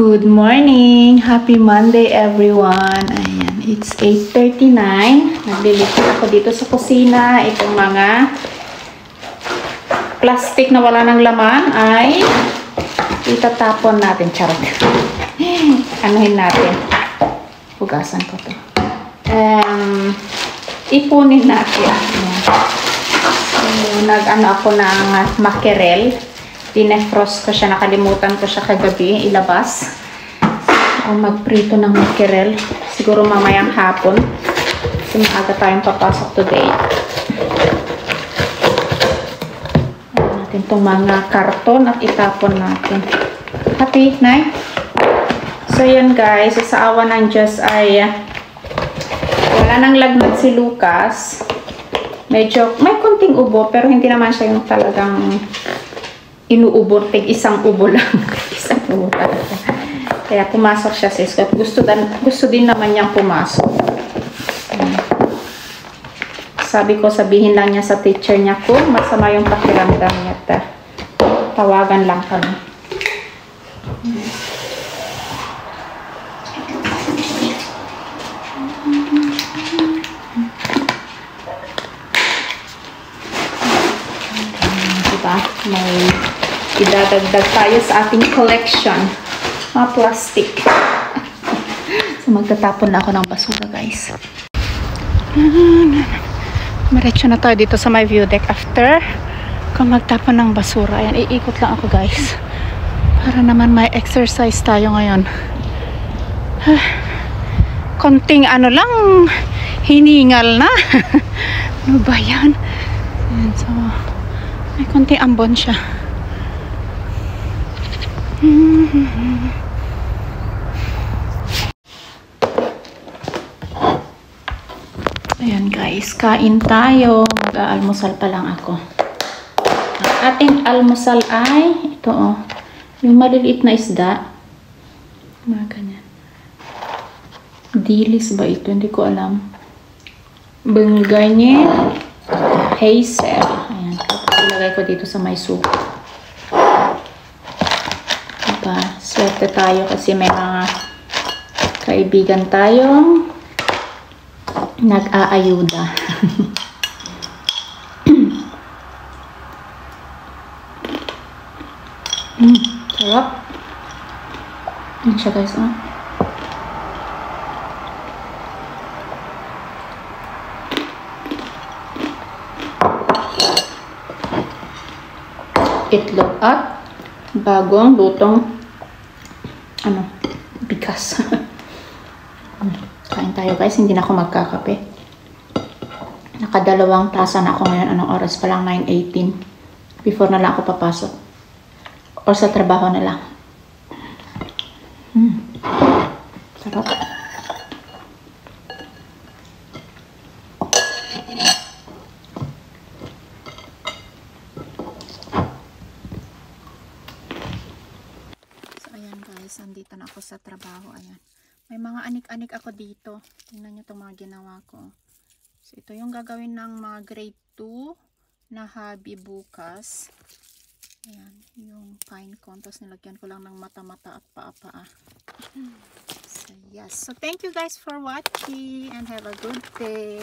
Good morning! Happy Monday everyone! Ayan, it's 8:39. Naglilipat ako dito sa kusina. Itong mga plastic na wala ng laman ay itatapon natin. Charot. Anuhin natin. Hugasan ko to. Ipunin natin. So, nag-ano ako ng mackerel. Dinefrost ko siya. Nakalimutan ko siya kagabi ilabas. So, magprito ng mackerel. Siguro mamayang hapon. Kasi maaga tayong papasok today. Ayan natin itong mga karton at itapon natin. Happy, Nay? So, yan guys. Sa awa ng Diyos ay wala nang lagnat si Lucas. Medyo may konting ubo pero hindi naman siya yung talagang inuubo, isang ubo lang. Isang ubo talaga. Kaya pumasok siya sa school. Gusto din naman niyang pumasok. Sabi ko, sabihin lang niya sa teacher niya kung masama yung pakiramdam niya. Tawagan lang kami. Diba? May idadagdag tayo sa ating collection. Mga plastic. So, magtatapon na ako ng basura, guys. Diretso na tayo dito sa my view deck after kung magtapon ng basura. Ayan, iikot lang ako, guys. Para naman may exercise tayo ngayon. Konting ano lang, hiningal na. Ano ba yan? Ayan, so, may konting ambon siya. Ayan guys, kain tayo. Mag-aalmusal pa lang ako. Ang ating almusal ay ito oh, yung maliliit na isda. Mga ganyan. Dilis ba ito? Hindi ko alam. Benganyen hazel. Ayan, ilagay ko dito sa may soup. Diba? Swerte tayo kasi may mga kaibigan tayong nag-aayuda. Sarap. Yan siya guys, oh. Itlog at bagong lutong bigas. Kain tayo guys, hindi na ako magkakape. Nakadalawang tasa na ako ngayon. Anong oras pa lang? 9:18. Before na lang ako papasok. Or sa trabaho na lang. Sarap. Nandito na ako sa trabaho. Ayan. May mga anik-anik ako dito. Tingnan nyo itong mga ginawa ko. So, ito yung gagawin ng mga grade 2 na hobby bukas. Ayan. Yung pine cone. Tapos nilagyan ko lang ng mata-mata at paa-paa. So, yes. So, thank you guys for watching and have a good day.